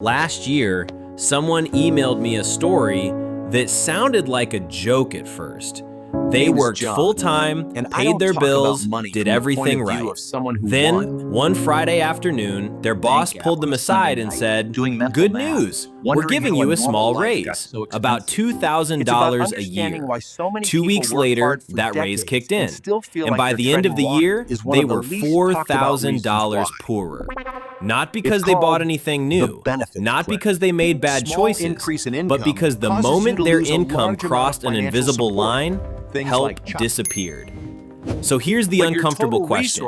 Last year, someone emailed me a story that sounded like a joke at first. They worked full-time, paid their bills, did everything right. Then, one Friday afternoon, their boss pulled them aside and said, "Good news, we're giving you a small raise, about $2,000 a year." 2 weeks later, that raise kicked in, and by the end of the year, they were $4,000 poorer. Not because they bought anything new, not because they made bad choices, but because the moment their income crossed an invisible line, help disappeared. So here's the uncomfortable question.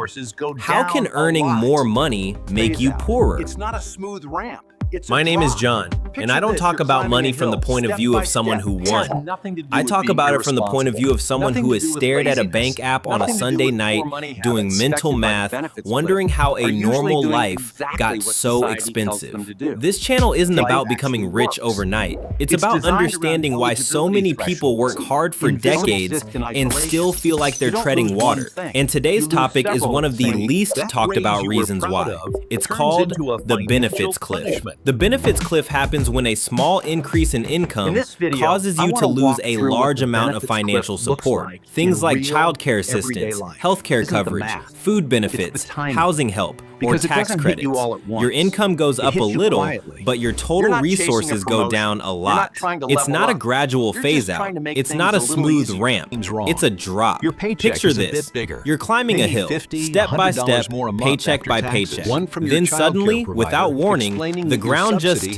How can earning more money make you poorer? It's not a smooth ramp. My name is John, and I don't talk about money from the point of view of someone who won. I talk about it from the point of view of someone who has stared at a bank app on a Sunday night, doing mental math, wondering how a normal life got so expensive. This channel isn't about becoming rich overnight. It's about understanding why so many people work hard for decades and still feel like they're treading water. And today's topic is one of the least talked about reasons why. It's called the benefits cliff. The benefits cliff happens when a small increase in income causes you to lose a large amount of financial support. Things like childcare assistance, healthcare coverage, food benefits, housing help, or tax credits. Your income goes up a little, but your total resources go down a lot. It's not a gradual phase out. It's not a smooth ramp. It's a drop. Picture this. You're climbing a hill, step by step, paycheck by paycheck. Then suddenly, without warning, the ground just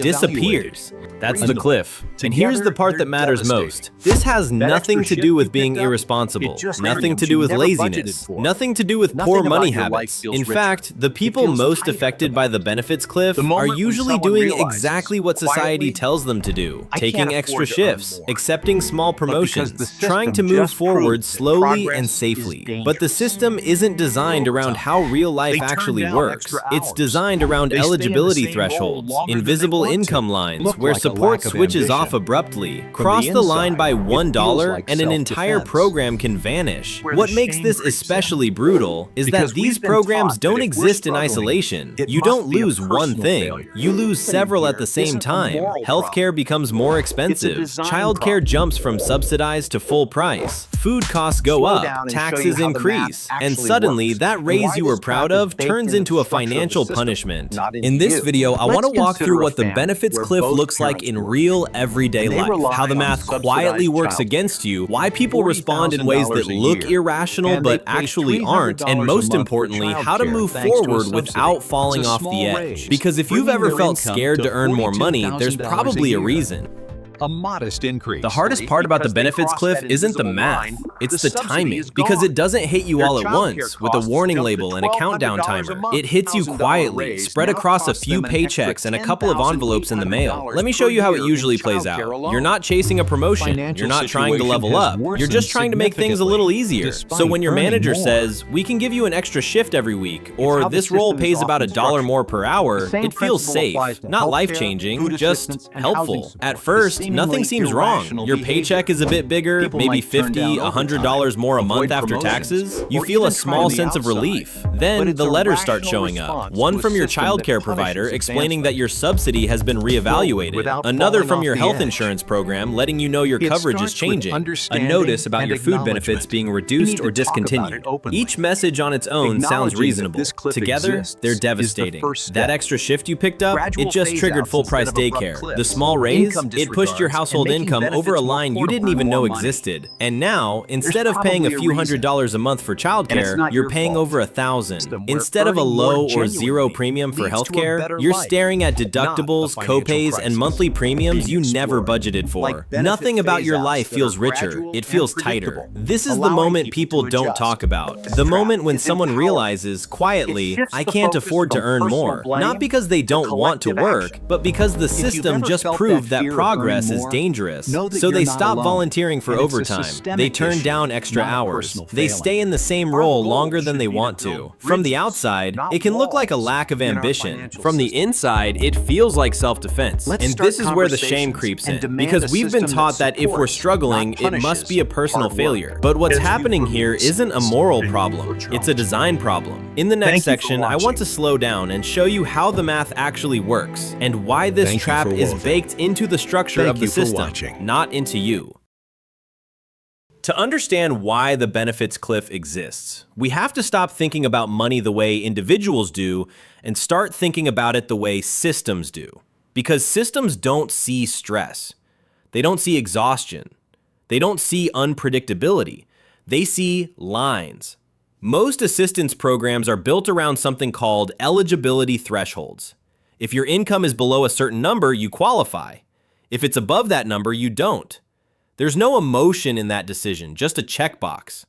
disappears. That's the cliff. And here's the part that matters most. This has nothing to do with being irresponsible, nothing to do with laziness, nothing to do with poor money habits. In fact, the people most affected by the benefits cliff are usually doing exactly what society tells them to do, taking extra shifts, accepting small promotions, trying to move forward slowly and safely. But the system isn't designed around how real life actually works. It's designed around eligibility thresholds, invisible income lines where support switches off abruptly. Cross the line by $1 and an entire program can vanish. What makes this especially brutal is that these programs don't exist in isolation. You don't lose one thing, you lose several at the same time. Healthcare becomes more expensive, childcare jumps from subsidized to full price, food costs go up, taxes increase, and suddenly that raise you were proud of turns into a financial punishment. In this video, I want to walk through what the benefits cliff looks like in real everyday life, how the math quietly works against you, why people respond in ways that look irrational but actually aren't, and most importantly, how to move forward without falling off the edge. Because if you've ever felt scared to earn more money, there's probably a reason. A modest increase. The hardest part about the benefits cliff isn't the math, it's the timing, because it doesn't hit you all at once with a warning label and a countdown timer. It hits you quietly, spread across a few paychecks and a couple of envelopes in the mail. Let me show you how it usually plays out. You're not chasing a promotion, you're not trying to level up, you're just trying to make things a little easier. So when your manager says, "We can give you an extra shift every week," or "This role pays about $1 more per hour," it feels safe, not life-changing, just helpful. At first, nothing seems wrong. Your paycheck is a bit bigger, maybe $50, $100 more a month after taxes. You feel a small sense of relief. Then the letters start showing up. One from your childcare provider explaining that your subsidy has been reevaluated. Another from your health insurance program letting you know your coverage is changing. A notice about your food benefits being reduced or discontinued. Each message on its own sounds reasonable. Together, they're devastating. That extra shift you picked up, it just triggered full-price daycare. The small raise, it pushed your household income over a line you didn't even know existed. And now, instead of paying a few $100s a month for childcare, you're paying over $1,000. Instead of a low or zero premium for healthcare, you're staring at deductibles, copays, and monthly premiums you never budgeted for. Nothing about your life feels richer, it feels tighter. This is the moment people don't talk about. The moment when someone realizes, quietly, I can't afford to earn more. Not because they don't want to work, but because the system just proved that progress is dangerous, know that so you're they not stop alone, volunteering for and it's a overtime. systemic They turn issue, down extra not a hours. personal They failing. stay in the same Our role goal longer than should they be to want to. build From the bridges, outside, not it can look like a walls lack of in our ambition. financial From the system. inside, it feels like self-defense. Let's And start this is where the shame conversations creeps and in. demand Because a we've been system taught that that if we're supports, struggling, not it must punishes, be a personal hard work. failure. But what's Thank you happening for here isn't a moral problem. challenging It's a design problem. In the Thank next you for section, I want watching. to slow down and show you how the math actually works and why this Thank you trap for is watching. baked into the structure Thank of the you for system, watching. not into you. To understand why the benefits cliff exists, we have to stop thinking about money the way individuals do and start thinking about it the way systems do. Because systems don't see stress. They don't see exhaustion. They don't see unpredictability. They see lines. Most assistance programs are built around something called eligibility thresholds. If your income is below a certain number, you qualify. If it's above that number, you don't. There's no emotion in that decision, just a checkbox.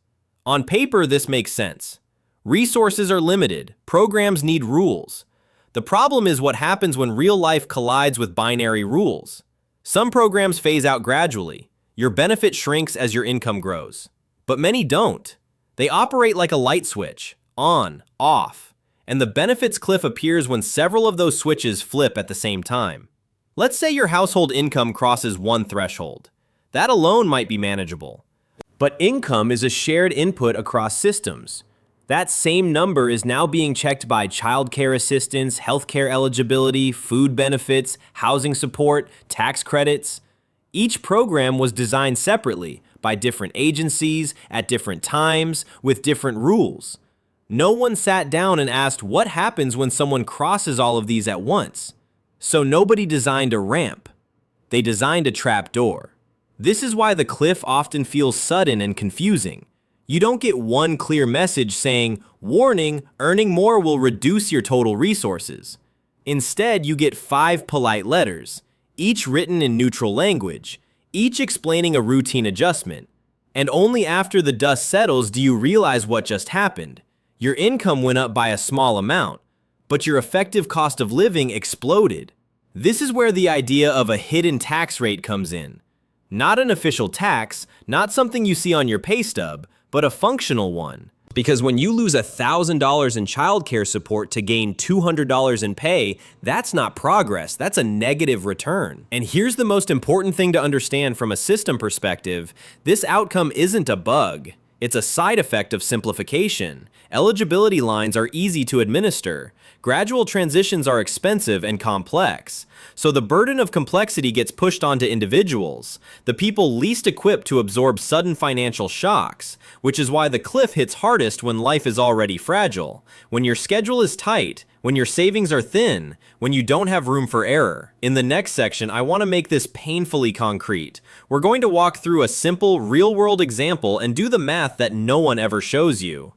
On paper, this makes sense. Resources are limited. Programs need rules. The problem is what happens when real life collides with binary rules. Some programs phase out gradually. Your benefit shrinks as your income grows. But many don't. They operate like a light switch, on, off. And the benefits cliff appears when several of those switches flip at the same time. Let's say your household income crosses one threshold. That alone might be manageable. But income is a shared input across systems. That same number is now being checked by childcare assistance, healthcare eligibility, food benefits, housing support, tax credits. Each program was designed separately by different agencies, at different times, with different rules. No one sat down and asked what happens when someone crosses all of these at once. So nobody designed a ramp. They designed a trapdoor. This is why the cliff often feels sudden and confusing. You don't get one clear message saying, "Warning, earning more will reduce your total resources." Instead, you get 5 polite letters, each written in neutral language, each explaining a routine adjustment. And only after the dust settles do you realize what just happened. Your income went up by a small amount, but your effective cost of living exploded. This is where the idea of a hidden tax rate comes in. Not an official tax, not something you see on your pay stub, but a functional one. Because when you lose $1,000 in childcare support to gain $200 in pay, that's not progress, that's a negative return. And here's the most important thing to understand from a system perspective. This outcome isn't a bug. It's a side effect of simplification. Eligibility lines are easy to administer. Gradual transitions are expensive and complex. So the burden of complexity gets pushed onto individuals, the people least equipped to absorb sudden financial shocks, which is why the cliff hits hardest when life is already fragile, when your schedule is tight, when your savings are thin, when you don't have room for error. In the next section, I want to make this painfully concrete. We're going to walk through a simple, real-world example and do the math that no one ever shows you.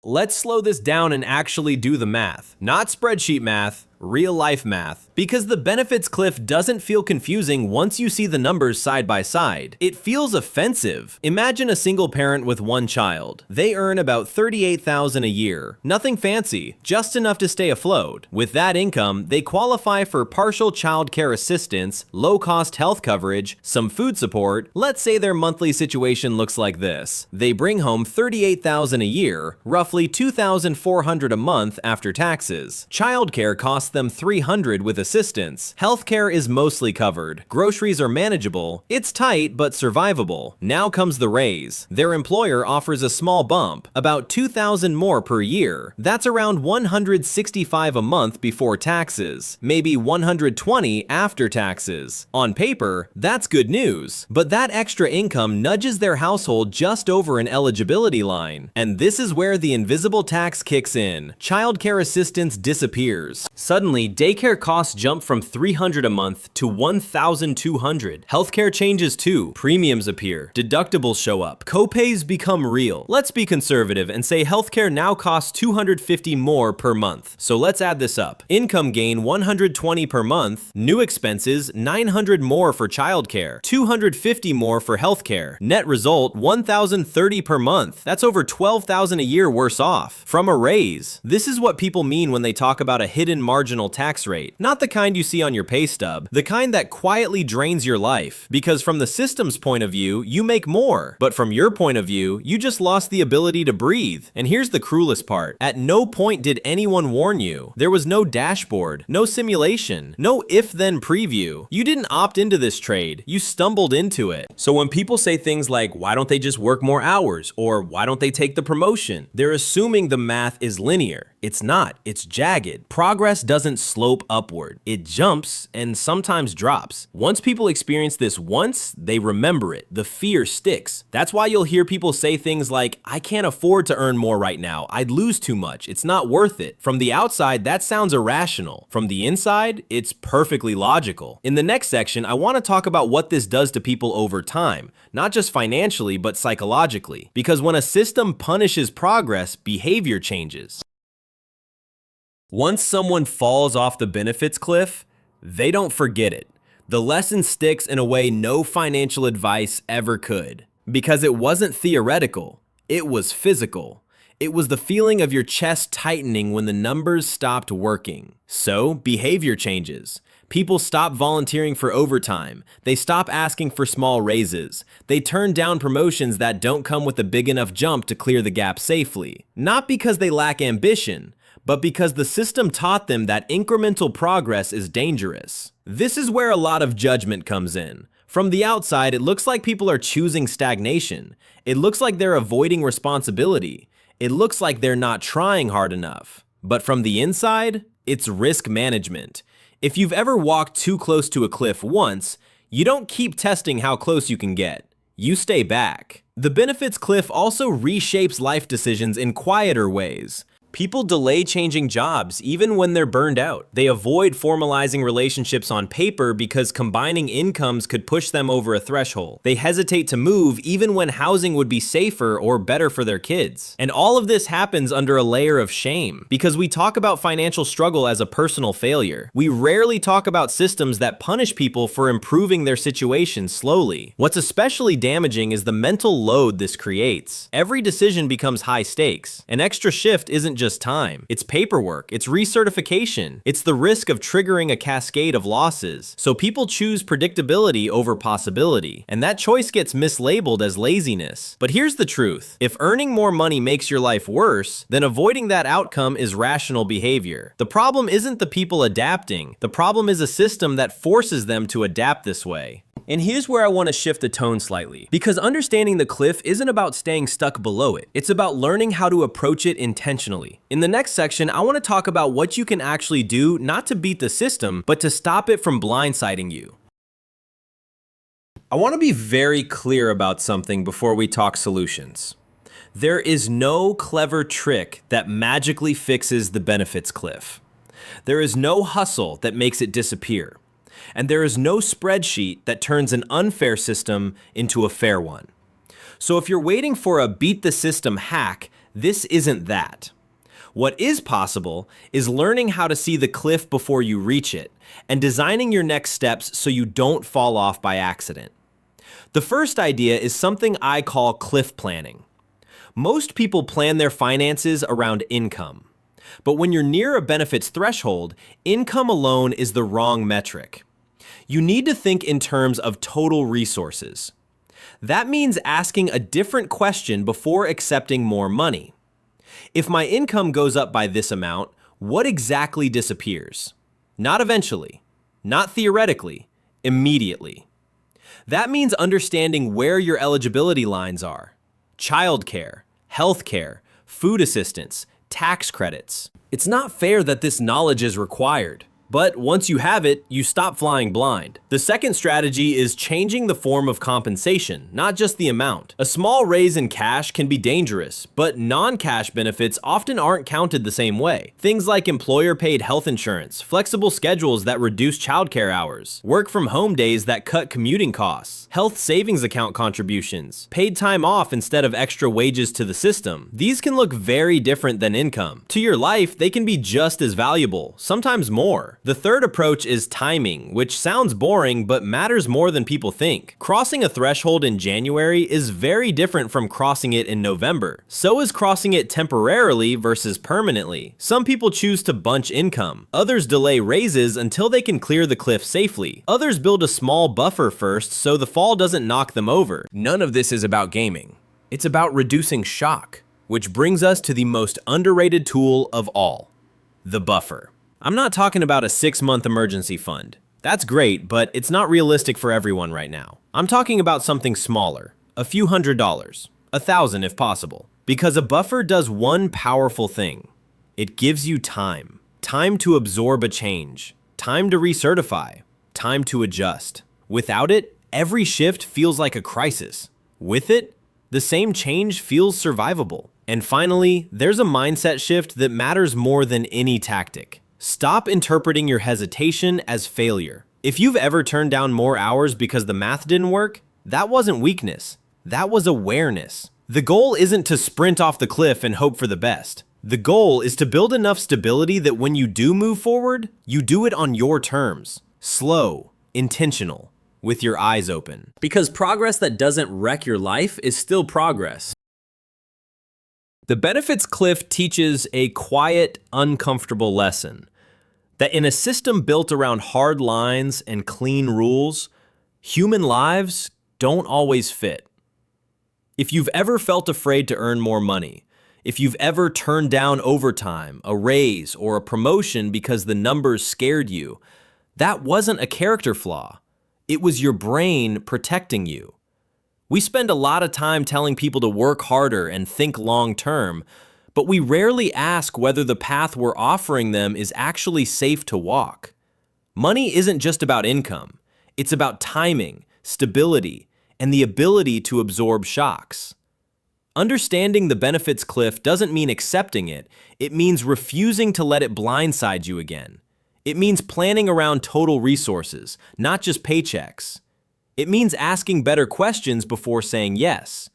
Let's slow this down and actually do the math. Not spreadsheet math, real-life math. Because the benefits cliff doesn't feel confusing once you see the numbers side by side. It feels offensive. Imagine a single parent with one child. They earn about $38,000 a year. Nothing fancy, just enough to stay afloat. With that income, they qualify for partial child care assistance, low-cost health coverage, some food support. Let's say their monthly situation looks like this. They bring home $38,000 a year, roughly $2,400 a month after taxes. Childcare costs them $300 with assistance. Healthcare is mostly covered. Groceries are manageable. It's tight but survivable. Now comes the raise. Their employer offers a small bump, about $2,000 more per year. That's around $165 a month before taxes, maybe $120 after taxes. On paper, that's good news, but that extra income nudges their household just over an eligibility line. And this is where the invisible tax kicks in. Childcare assistance disappears. Suddenly, daycare costs jump from $300 a month to $1,200. Healthcare changes too. Premiums appear. Deductibles show up. Co-pays become real. Let's be conservative and say healthcare now costs $250 more per month. So let's add this up. Income gain $120 per month. New expenses $900 more for childcare. $250 more for healthcare. Net result $1,030 per month. That's over $12,000 a year worse off. From a raise. This is what people mean when they talk about a hidden margin marginal tax rate. Not the kind you see on your pay stub, the kind that quietly drains your life. Because from the system's point of view, you make more. But from your point of view, you just lost the ability to breathe. And here's the cruelest part. At no point did anyone warn you. There was no dashboard, no simulation, no if-then preview. You didn't opt into this trade, you stumbled into it. So when people say things like, why don't they just work more hours? Or why don't they take the promotion? They're assuming the math is linear. It's not, it's jagged. Progress doesn't slope upward. It jumps and sometimes drops. Once people experience this once, they remember it. The fear sticks. That's why you'll hear people say things like, I can't afford to earn more right now. I'd lose too much. It's not worth it. From the outside, that sounds irrational. From the inside, it's perfectly logical. In the next section, I want to talk about what this does to people over time, not just financially, but psychologically. Because when a system punishes progress, behavior changes. Once someone falls off the benefits cliff, they don't forget it. The lesson sticks in a way no financial advice ever could. Because it wasn't theoretical, it was physical. It was the feeling of your chest tightening when the numbers stopped working. So, behavior changes. People stop volunteering for overtime. They stop asking for small raises. They turn down promotions that don't come with a big enough jump to clear the gap safely. Not because they lack ambition, but because the system taught them that incremental progress is dangerous. This is where a lot of judgment comes in. From the outside, it looks like people are choosing stagnation. It looks like they're avoiding responsibility. It looks like they're not trying hard enough. But from the inside, it's risk management. If you've ever walked too close to a cliff once, you don't keep testing how close you can get. You stay back. The benefits cliff also reshapes life decisions in quieter ways. People delay changing jobs even when they're burned out. They avoid formalizing relationships on paper because combining incomes could push them over a threshold. They hesitate to move even when housing would be safer or better for their kids. And all of this happens under a layer of shame because we talk about financial struggle as a personal failure. We rarely talk about systems that punish people for improving their situation slowly. What's especially damaging is the mental load this creates. Every decision becomes high stakes. An extra shift isn't just time. It's paperwork, it's recertification, it's the risk of triggering a cascade of losses. So people choose predictability over possibility, and that choice gets mislabeled as laziness. But here's the truth. If earning more money makes your life worse, then avoiding that outcome is rational behavior. The problem isn't the people adapting. The problem is a system that forces them to adapt this way. And here's where I want to shift the tone slightly, because understanding the cliff isn't about staying stuck below it. It's about learning how to approach it intentionally. In the next section, I want to talk about what you can actually do not to beat the system, but to stop it from blindsiding you. I want to be very clear about something before we talk solutions. There is no clever trick that magically fixes the benefits cliff. There is no hustle that makes it disappear. And there is no spreadsheet that turns an unfair system into a fair one. So if you're waiting for a beat the system hack, this isn't that. What is possible is learning how to see the cliff before you reach it and designing your next steps so you don't fall off by accident. The first idea is something I call cliff planning. Most people plan their finances around income. But when you're near a benefits threshold, income alone is the wrong metric. You need to think in terms of total resources. That means asking a different question before accepting more money. If my income goes up by this amount, what exactly disappears? Not eventually, not theoretically, immediately. That means understanding where your eligibility lines are. Childcare, healthcare, food assistance, tax credits. It's not fair that this knowledge is required. But once you have it, you stop flying blind. The second strategy is changing the form of compensation, not just the amount. A small raise in cash can be dangerous, but non-cash benefits often aren't counted the same way. Things like employer-paid health insurance, flexible schedules that reduce childcare hours, work-from-home days that cut commuting costs, health savings account contributions, paid time off instead of extra wages to the system. These can look very different than income. To your life, they can be just as valuable, sometimes more. The third approach is timing, which sounds boring but matters more than people think. Crossing a threshold in January is very different from crossing it in November. So is crossing it temporarily versus permanently. Some people choose to bunch income. Others delay raises until they can clear the cliff safely. Others build a small buffer first so the fall doesn't knock them over. None of this is about gaming. It's about reducing shock, which brings us to the most underrated tool of all, the buffer. I'm not talking about a 6-month emergency fund. That's great, but it's not realistic for everyone right now. I'm talking about something smaller, a few $100s, $1,000 if possible. Because a buffer does one powerful thing. It gives you time. Time to absorb a change. Time to recertify. Time to adjust. Without it, every shift feels like a crisis. With it, the same change feels survivable. And finally, there's a mindset shift that matters more than any tactic. Stop interpreting your hesitation as failure. If you've ever turned down more hours because the math didn't work, that wasn't weakness. That was awareness. The goal isn't to sprint off the cliff and hope for the best. The goal is to build enough stability that when you do move forward, you do it on your terms. Slow, intentional, with your eyes open. Because progress that doesn't wreck your life is still progress. The benefits cliff teaches a quiet, uncomfortable lesson. That in a system built around hard lines and clean rules, human lives don't always fit. If you've ever felt afraid to earn more money, if you've ever turned down overtime, a raise, or a promotion because the numbers scared you, that wasn't a character flaw. It was your brain protecting you. We spend a lot of time telling people to work harder and think long term, but we rarely ask whether the path we're offering them is actually safe to walk. Money isn't just about income. It's about timing, stability, and the ability to absorb shocks. Understanding the benefits cliff doesn't mean accepting it. It means refusing to let it blindside you again. It means planning around total resources, not just paychecks. It means asking better questions before saying yes.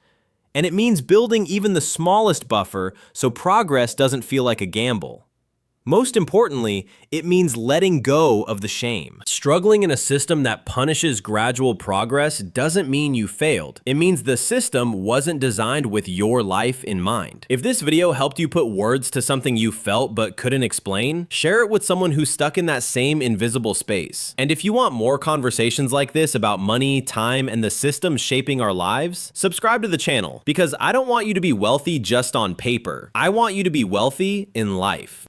And it means building even the smallest buffer so progress doesn't feel like a gamble. Most importantly, it means letting go of the shame. Struggling in a system that punishes gradual progress doesn't mean you failed. It means the system wasn't designed with your life in mind. If this video helped you put words to something you felt but couldn't explain, share it with someone who's stuck in that same invisible space. And if you want more conversations like this about money, time, and the system shaping our lives, subscribe to the channel, because I don't want you to be wealthy just on paper. I want you to be wealthy in life.